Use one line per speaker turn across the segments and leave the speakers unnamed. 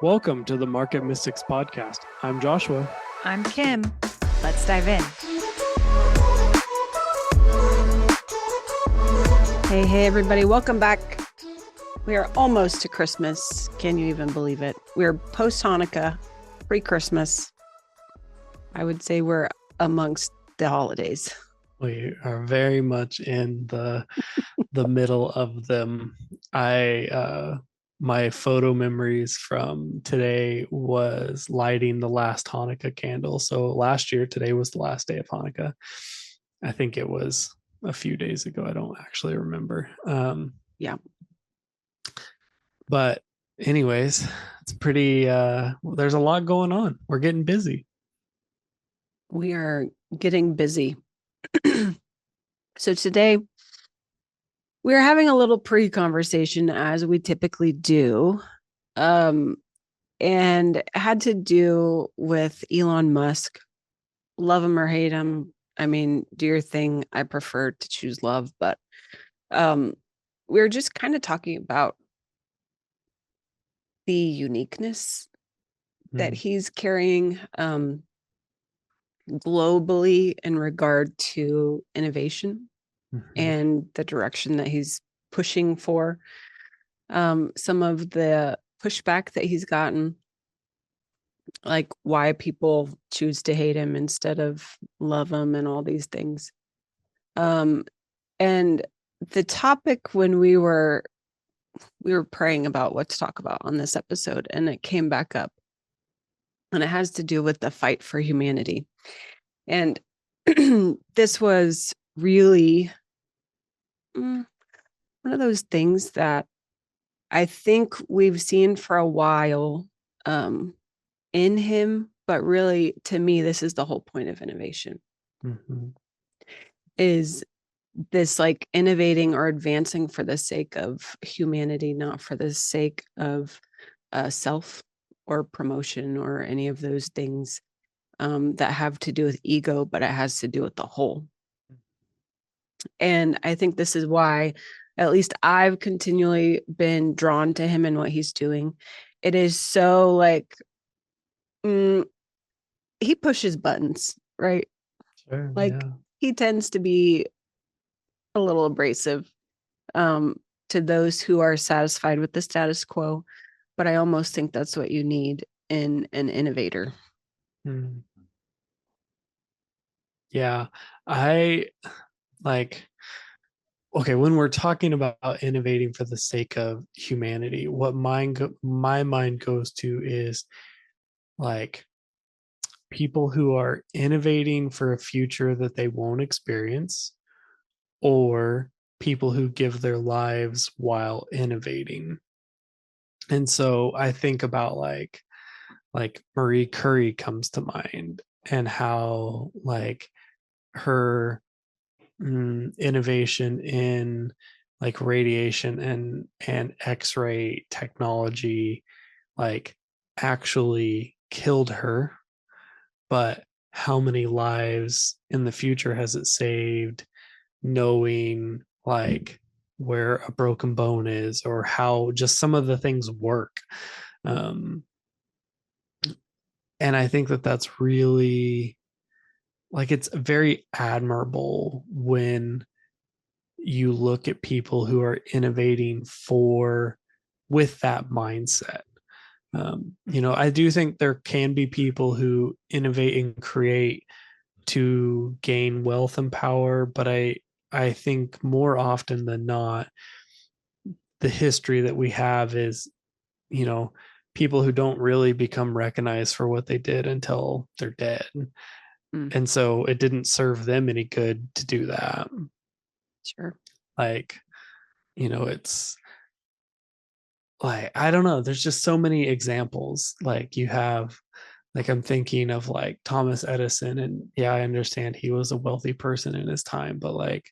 Welcome to the Market Mystics podcast. I'm Joshua.
I'm Kim. Let's dive in.
Hey, everybody. Welcome back. We are almost to Christmas. Can you even believe it? We're post-Hanukkah, pre-Christmas. I would say we're amongst the holidays.
We are very much in the middle of them. My photo memories from today was lighting the last Hanukkah candle. So last year, today was the last day of Hanukkah. I think it was a few days ago. I don't actually remember.
Yeah.
But anyways, it's pretty, there's a lot going on. We're getting busy.
We are getting busy. So today we're having a little pre-conversation as we typically do. And had to do with Elon Musk. Love him or hate him. I mean, do your thing. I prefer to choose love, but we're just kind of talking about the uniqueness that he's carrying globally in regard to innovation and the direction that he's pushing for. Some of the pushback that he's gotten, like why people choose to hate him instead of love him and all these things. And the topic when we were praying about what to talk about on this episode, and it came back up, and it has to do with the fight for humanity. And this was really one of those things that I think we've seen for a while in him, but really, to me, this is the whole point of innovation. Is this like innovating or advancing for the sake of humanity, not for the sake of self or promotion or any of those things that have to do with ego, but it has to do with the whole. And I think this is why, at least I've continually been drawn to him and what he's doing. It is so like, he pushes buttons, right?
Sure,
like he tends to be a little abrasive to those who are satisfied with the status quo. But I almost think that's what you need in an innovator.
Yeah, I like, okay, when we're talking about innovating for the sake of humanity, what my mind goes to is like people who are innovating for a future that they won't experience, or people who give their lives while innovating. And so I think about like Marie Curie comes to mind, and how like her innovation in like radiation and X-ray technology like actually killed her, but how many lives in the future has it saved, knowing like where a broken bone is or how just some of the things work. And I think that that's really like, it's very admirable when you look at people who are innovating for with that mindset. I do think there can be people who innovate and create to gain wealth and power, but I think more often than not, the history that we have is, people who don't really become recognized for what they did until they're dead. And so it didn't serve them any good to do that.
Sure.
Like, it's like, I don't know, there's just so many examples. Like you have, like, I'm thinking of like Thomas Edison, and yeah, I understand he was a wealthy person in his time, but like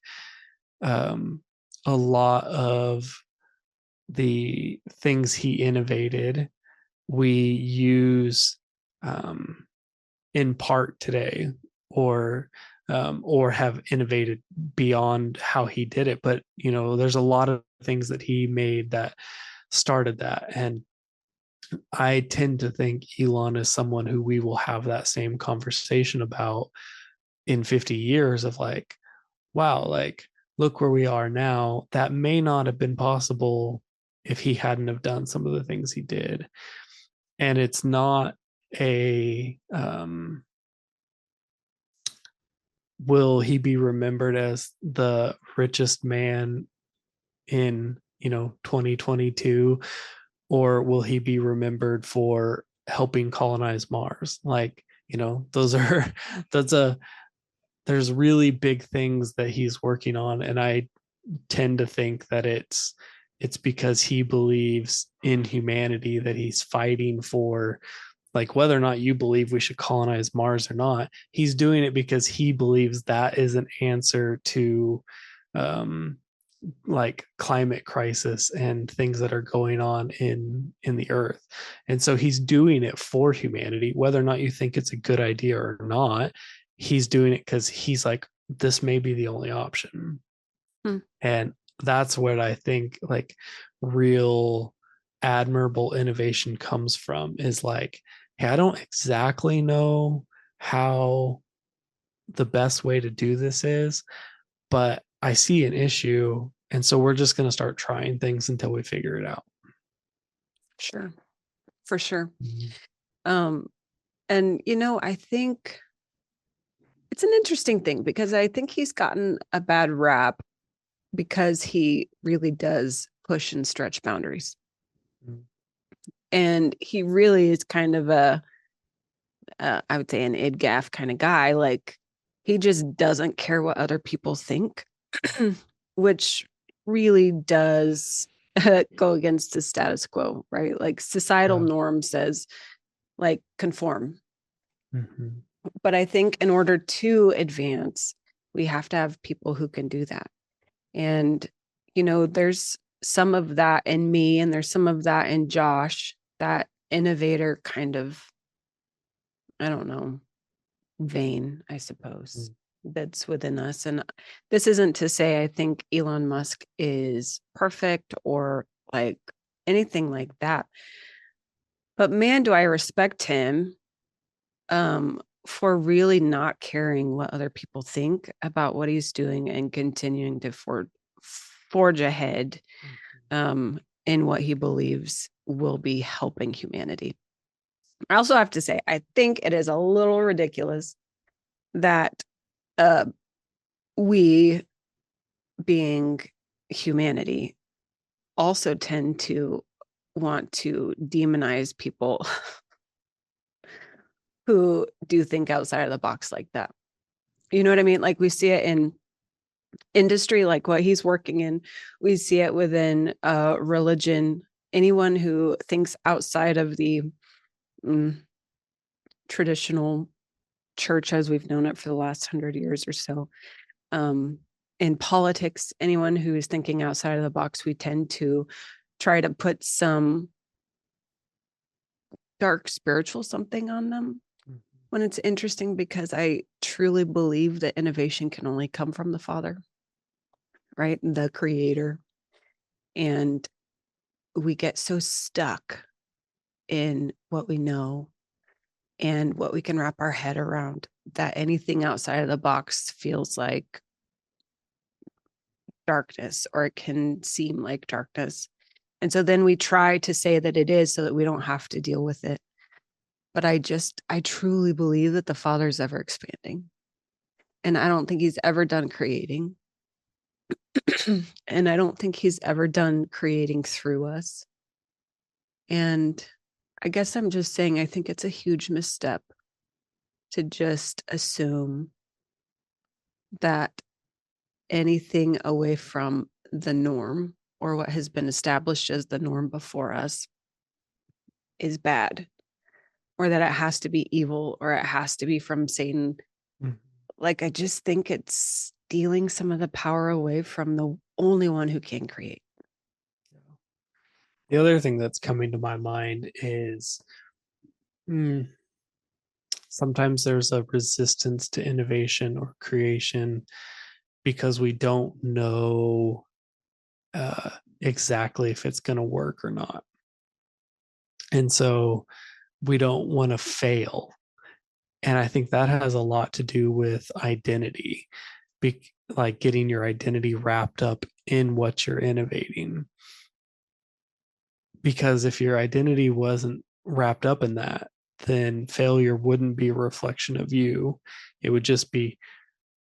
a lot of the things he innovated, we use in part today, or have innovated beyond how he did it. But there's a lot of things that he made that started that. And I tend to think Elon is someone who we will have that same conversation about in 50 years of like, wow, like look where we are now. That may not have been possible if he hadn't have done some of the things he did. And it's not a will he be remembered as the richest man in 2022, or will he be remembered for helping colonize Mars? Like, those are that's a there's really big things that he's working on, and I tend to think that it's because he believes in humanity, that he's fighting for, like, whether or not you believe we should colonize Mars or not, he's doing it because he believes that is an answer to um like climate crisis and things that are going on in the earth. And so he's doing it for humanity, whether or not you think it's a good idea or not. He's doing it because he's like, this may be the only option.
Hmm.
And that's what I think, like, real admirable innovation comes from, is like, hey, I don't exactly know how the best way to do this is, but I see an issue. And so we're just going to start trying things until we figure it out.
Sure. For sure.
Mm-hmm.
And I think it's an interesting thing, because I think he's gotten a bad rap because he really does push and stretch boundaries.
Mm-hmm.
And he really is kind of I would say an id-gaff kind of guy. Like, he just doesn't care what other people think, which really does go against the status quo, right? Like, societal
Yeah.
norm says, like, conform.
Mm-hmm.
But I think in order to advance, we have to have people who can do that. And, there's some of that in me, and there's some of that in Josh, that innovator kind of, I don't know, vein, I suppose, that's within us. And this isn't to say I think Elon Musk is perfect or like anything like that. But man, do I respect him for really not caring what other people think about what he's doing and continuing to forge ahead in what he believes will be helping humanity. I also have to say, I think it is a little ridiculous that we, being humanity, also tend to want to demonize people who do think outside of the box like that. You know what I mean? Like, we see it in industry, like what he's working in. We see it within religion. Anyone who thinks outside of the traditional church as we've known it for the last 100 years or so. In politics, anyone who is thinking outside of the box, we tend to try to put some dark spiritual something on them. When it's interesting, because I truly believe that innovation can only come from the Father, right? The Creator. And we get so stuck in what we know and what we can wrap our head around, that anything outside of the box feels like darkness, or it can seem like darkness. And so then we try to say that it is, so that we don't have to deal with it. But I truly believe that the Father's ever expanding. And I don't think he's ever done creating. And I don't think he's ever done creating through us. And I guess I'm just saying, I think it's a huge misstep to just assume that anything away from the norm, or what has been established as the norm before us, is bad, or that it has to be evil, or it has to be from Satan.
Mm-hmm.
Like, I just think it's stealing some of the power away from the only one who can create.
The other thing that's coming to my mind is sometimes there's a resistance to innovation or creation because we don't know exactly if it's going to work or not. And so we don't want to fail. And I think that has a lot to do with identity, like getting your identity wrapped up in what you're innovating. Because if your identity wasn't wrapped up in that, then failure wouldn't be a reflection of you. It would just be,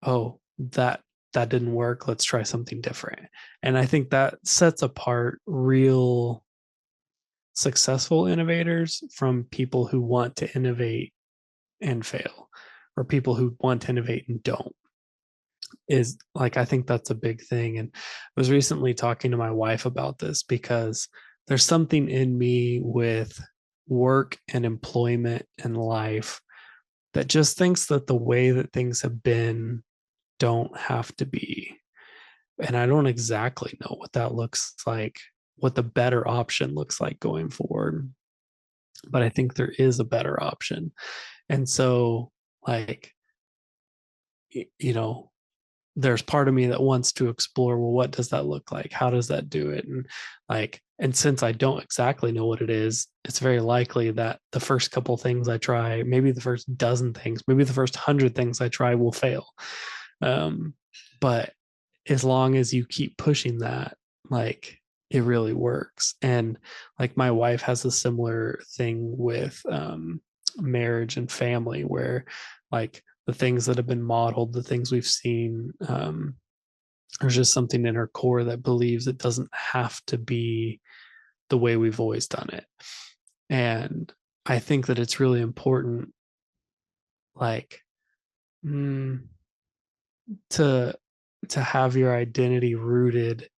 oh, that didn't work. Let's try something different. And I think that sets apart real successful innovators from people who want to innovate and fail, or people who want to innovate and don't. Is like, I think that's a big thing. And I was recently talking to my wife about this because there's something in me with work and employment and life that just thinks that the way that things have been don't have to be. And I don't exactly know what that looks like, what the better option looks like going forward. But I think there is a better option. And so, like, you know, there's part of me that wants to explore, well, what does that look like? How does that do it? And like, and since I don't exactly know what it is, it's very likely that the first couple things I try, maybe the first dozen things, maybe the first 100 things I try will fail. But as long as you keep pushing that, like, it really works. And like, my wife has a similar thing with marriage and family, where like the things that have been modeled, the things we've seen, there's just something in her core that believes it doesn't have to be the way we've always done it. And I think that it's really important, like, mm, to have your identity rooted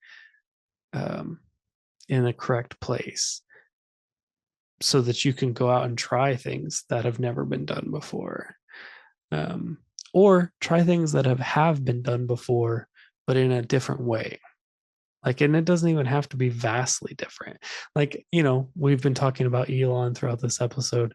um, in the correct place, so that you can go out and try things that have never been done before, um, or try things that have been done before, but in a different way. Like, and it doesn't even have to be vastly different. Like, we've been talking about Elon throughout this episode.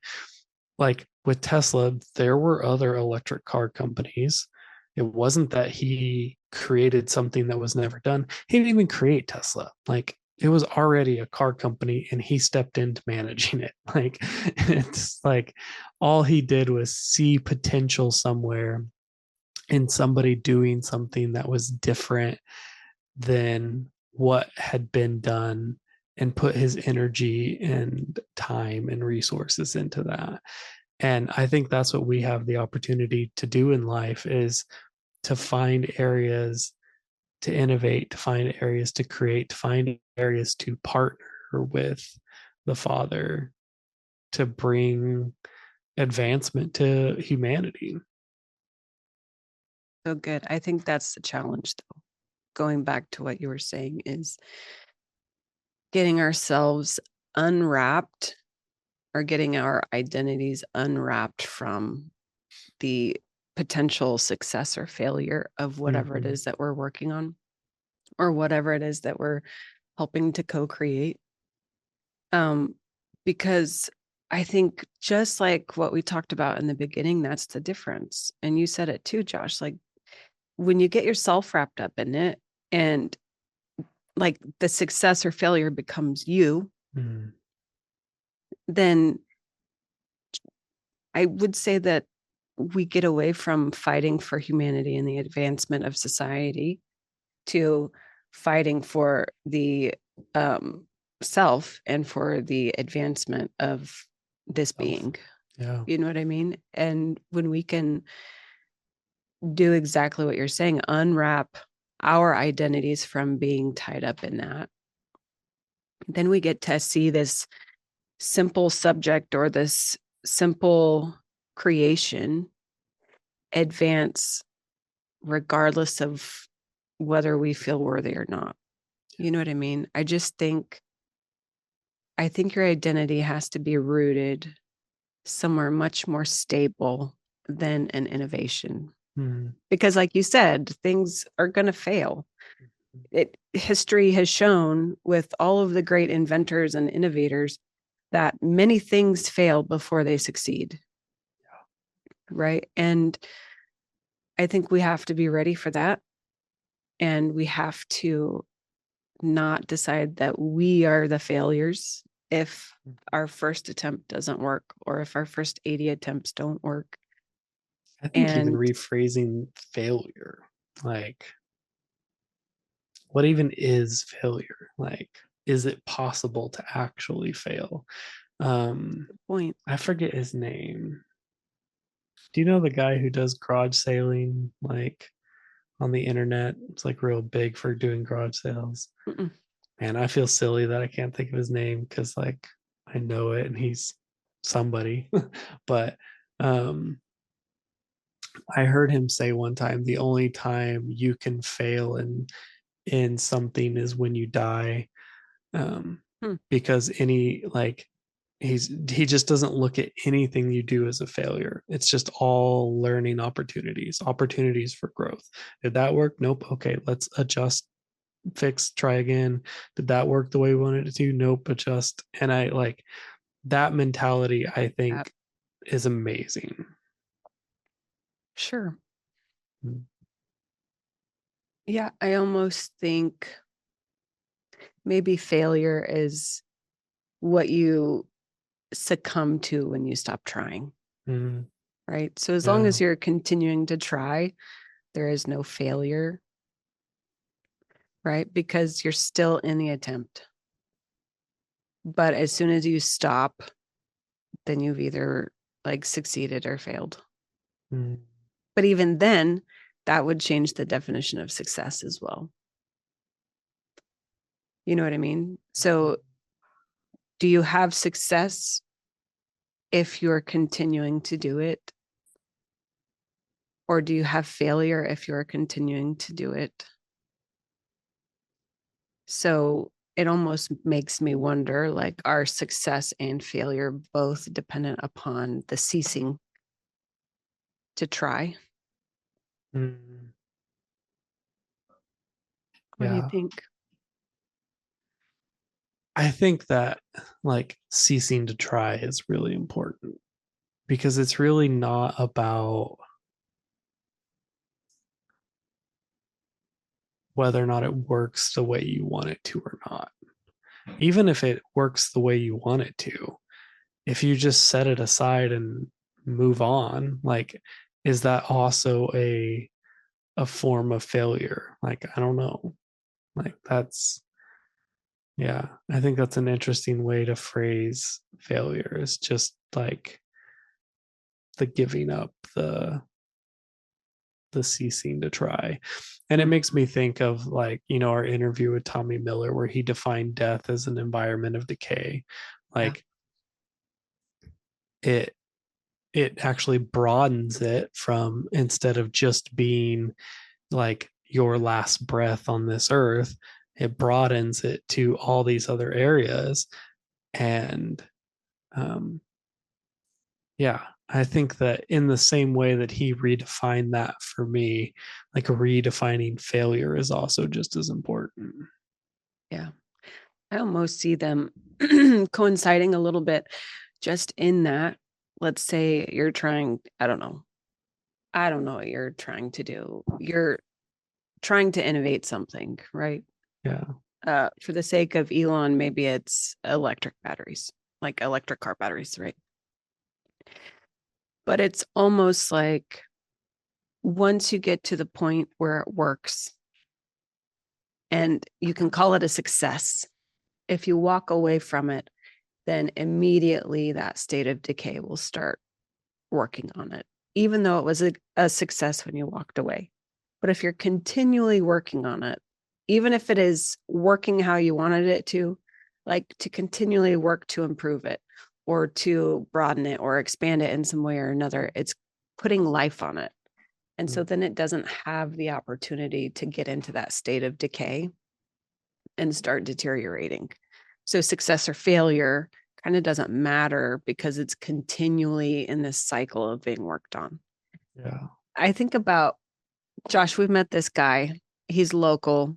Like with Tesla, there were other electric car companies. It wasn't that he created something that was never done. He didn't even create Tesla. Like, it was already a car company and he stepped into managing it. Like, it's like all he did was see potential somewhere in somebody doing something that was different than what had been done, and put his energy and time and resources into that. And I think that's what we have the opportunity to do in life, is to find areas to innovate, to find areas to create, to find areas to partner with the Father to bring advancement to humanity.
So good. I think that's the challenge, though. Going back to what you were saying, is getting ourselves unwrapped, or getting our identities unwrapped from the potential success or failure of whatever it is that we're working on, or whatever it is that we're helping to co-create. Because I think, just like what we talked about in the beginning, that's the difference. And you said it too, Josh, like, when you get yourself wrapped up in it, and like the success or failure becomes you, then I would say that we get away from fighting for humanity and the advancement of society to fighting for the self and for the advancement of this being.
Yeah.
You know what I mean? And when we can do exactly what you're saying, unwrap our identities from being tied up in that, then we get to see this simple subject, or this simple creation, advance regardless of whether we feel worthy or not. You know what I mean? I think your identity has to be rooted somewhere much more stable than an innovation. Because like you said, things are going to fail. History has shown, with all of the great inventors and innovators, that many things fail before they succeed. Right. And I think we have to be ready for that. And we have to not decide that we are the failures, if our first attempt doesn't work, or if our first 80 attempts don't work.
I think even
And
rephrasing failure, like, what even is failure? Like, is it possible to actually fail?
point.
I forget his name. Do you know the guy who does garage sailing, like on the internet? It's like real big for doing garage sales.
Mm-mm.
Man, I feel silly that I can't think of his name because like I know it and he's somebody. But um I heard him say one time the only time you can fail in something is when you die.
Hmm.
Because any like he just doesn't look at anything you do as a failure. It's just all learning opportunities for growth. Did that work? Nope. Okay, let's adjust, fix, try again. Did that work the way we wanted it to? Nope, adjust. And I like that mentality, I
Yeah,
think is amazing.
sure.
Mm.
Yeah, I almost think maybe failure is what you succumb to when you stop trying,
Mm.
right? So as long
Yeah.
as you're continuing to try, there is no failure, right? Because you're still in the attempt. But as soon as you stop, then you've either like succeeded or failed.
Mm.
But even then, that would change the definition of success as well. You know what I mean? So, do you have success if you're continuing to do it? Or do you have failure if you're continuing to do it? So, it almost makes me wonder, like, are success and failure both dependent upon the ceasing to try?
Mm.
What do you
Yeah.
think?
I think that like ceasing to try is really important because it's really not about whether or not it works the way you want it to or not. Even if it works the way you want it to, if you just set it aside and move on, like, is that also a form of failure? Like, I don't know. Like that's yeah, I think that's an interesting way to phrase failure is just like the giving up, the ceasing to try. And it
Mm,
makes me think of like, our interview with Tommy Miller where he defined death as an environment of decay.
yeah.
Like it it actually broadens it from instead of just being like your last breath on this earth, it broadens it to all these other areas. And um yeah, I think that in the same way that he redefined that for me, like redefining failure is also just as important.
Yeah. I almost see them coinciding a little bit just in that. Let's say you're trying, I don't know what you're trying to do. You're trying to innovate something, right?
Yeah.
For the sake of Elon, maybe it's electric batteries, like electric car batteries, right? But it's almost like once you get to the point where it works and you can call it a success, if you walk away from it, then immediately that state of decay will start working on it, even though it was a success when you walked away. But if you're continually working on it, even if it is working how you wanted it to, like to continually work to improve it or to broaden it or expand it in some way or another, it's putting life on it. And so then it doesn't have the opportunity to get into that state of decay and start deteriorating. So success or failure kind of doesn't matter because it's continually in this cycle of being worked on.
Yeah.
I think about Josh, we've met this guy. He's local,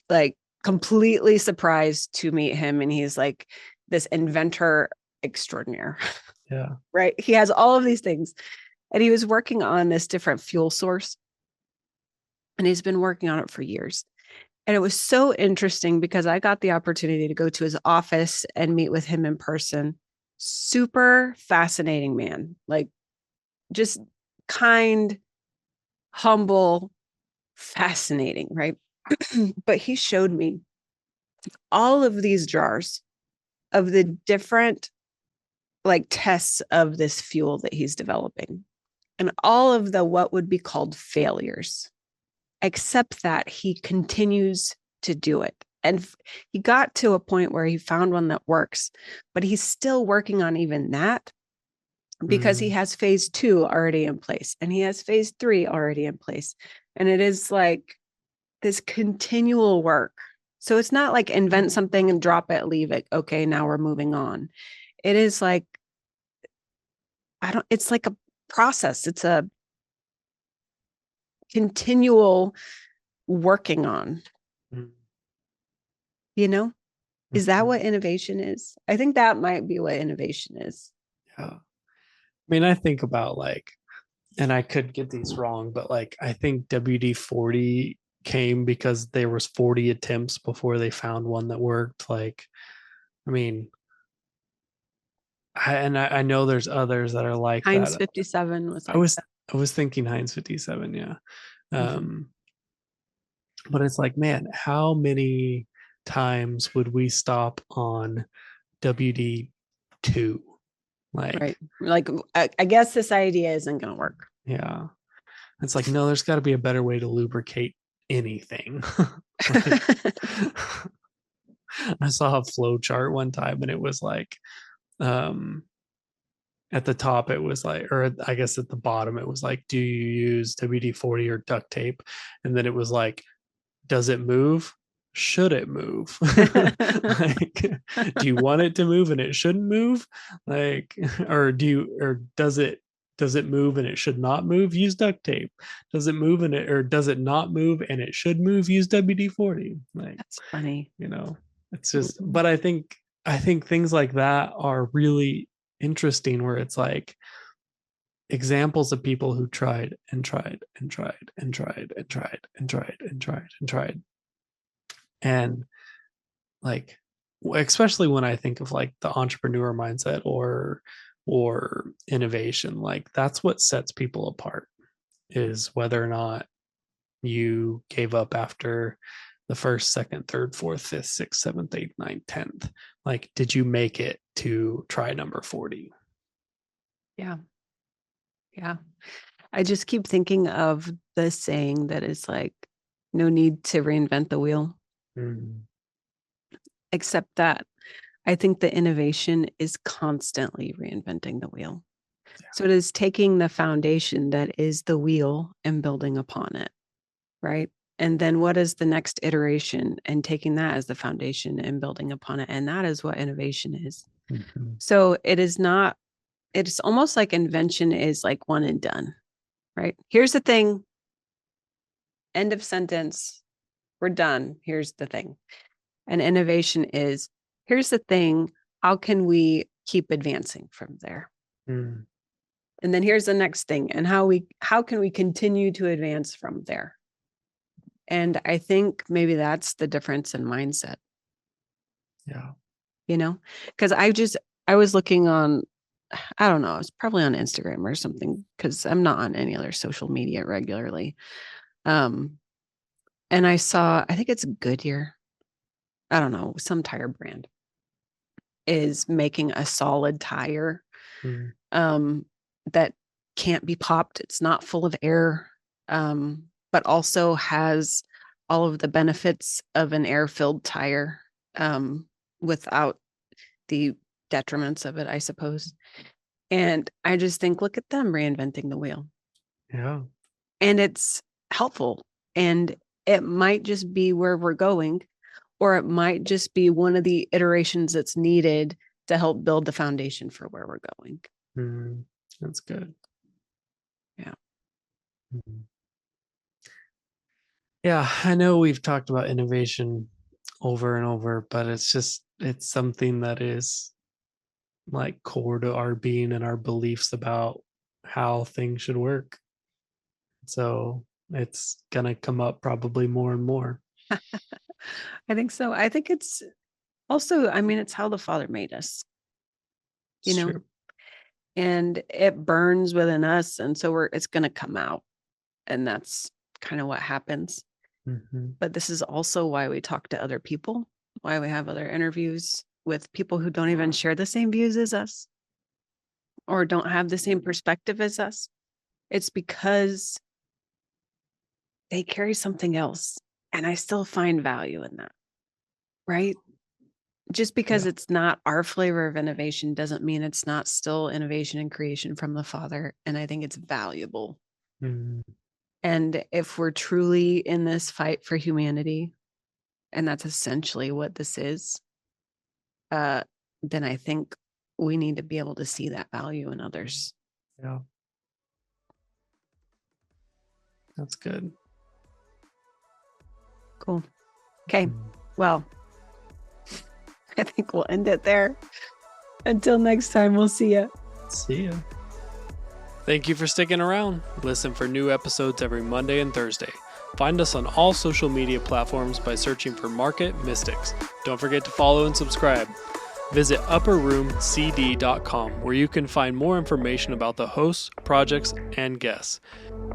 like completely surprised to meet him. And he's like this inventor extraordinaire,
Yeah.
right? He has all of these things. And he was working on this different fuel source. And he's been working on it for years. And it was so interesting because I got the opportunity to go to his office and meet with him in person. Super fascinating man, like just kind, humble, fascinating, right? But he showed me all of these jars of the different like tests of this fuel that he's developing and all of the what would be called failures, except that he continues to do it. And he got to a point where he found one that works, but he's still working on even that because he has phase 2 already in place and he has phase 3 already in place. And it is like this continual work. So it's not like invent something and drop it, leave it. Okay, now we're moving on. It is like, it's like a process. It's a continual working on, you know? Is that what innovation is? I think that might be what innovation is.
Yeah. I mean, I think about like, and I could get these wrong, but like, I think WD-40 came because there was 40 attempts before they found one that worked. Like, I mean, I know there's others that are like
Heinz
that.
57 was
I
like
was
that.
I was thinking Heinz 57, yeah.
Mhm.
But it's like, man, how many times would we stop on WD2?
Right.
Like,
Like, I guess this idea isn't going to work.
yeah. It's like, no, there's got to be a better way to lubricate anything. Like, I saw a flow chart one time and it was like, um, at the top, it was like, or I guess at the bottom, it was like, do you use WD-40 or duct tape? And then it was like, does it move? Should it move? Like, do you want it to move and it shouldn't move? Like, or does it move and it should not move? Use duct tape. Does it move and or does it not move and it should move? Use WD-40. Like,
That's funny.
it's just, but I think things like that are really interesting where it's like examples of people who tried and tried and tried and tried and tried and tried and tried and tried and like, especially when I think of like the entrepreneur mindset or innovation, like that's what sets people apart, is whether or not you gave up after the first, second, third, fourth, fifth, sixth, seventh, eighth, ninth, 10th. Like, did you make it to try number 40?
Yeah. Yeah. I just keep thinking of the saying that is like, no need to reinvent the wheel, except that I think the innovation is constantly reinventing the wheel. So it is taking the foundation that is the wheel and building upon it, right? And then what is the next iteration and taking that as the foundation and building upon it. And that is what innovation is. So it is not, it's almost like invention is like one and done, right? Here's the thing, end of sentence, we're done. Here's the thing. And innovation is, here's the thing, how can we keep advancing from there? And then here's the next thing, and how can we continue to advance from there? And I think maybe that's the difference in mindset.
Yeah.
Because I was looking on, I don't know, it's probably on Instagram or something, because I'm not on any other social media regularly. And I saw, I think it's Goodyear, I don't know, some tire brand is making a solid tire that can't be popped. It's not full of air, but also has all of the benefits of an air-filled tire, without the detriments of it, I suppose. And I just think, look at them reinventing the wheel.
Yeah.
And it's helpful. And it might just be where we're going, or it might just be one of the iterations that's needed to help build the foundation for where we're going.
That's good.
Yeah.
Yeah, I know we've talked about innovation over and over, but it's something that is like core to our being and our beliefs about how things should work. So it's gonna come up probably more and more.
I think so. I think it's also, I mean, it's how the Father made us, you
It's
know,
true.
and it burns within us. And so it's going to come out. And that's kind of what happens.
Mm-hmm.
But this is also why we talk to other people, why we have other interviews with people who don't even share the same views as us or don't have the same perspective as us. It's because they carry something else. And I still find value in that, right? Just because
Yeah.
it's not our flavor of innovation doesn't mean it's not still innovation and creation from the Father. And I think it's valuable.
Mm-hmm.
And if we're truly in this fight for humanity, and that's essentially what this is, then I think we need to be able to see that value in others.
Yeah. That's good.
Cool. Okay.
Mm.
Well, I think we'll end it there. Until next time, we'll see you.
See ya.
Thank you for sticking around. Listen for new episodes every Monday and Thursday. Find us on all social media platforms by searching for Market Mystics. Don't forget to follow and subscribe. Visit upperroomcd.com where you can find more information about the hosts, projects, and guests.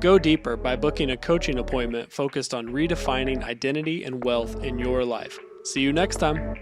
Go deeper by booking a coaching appointment focused on redefining identity and wealth in your life. See you next time.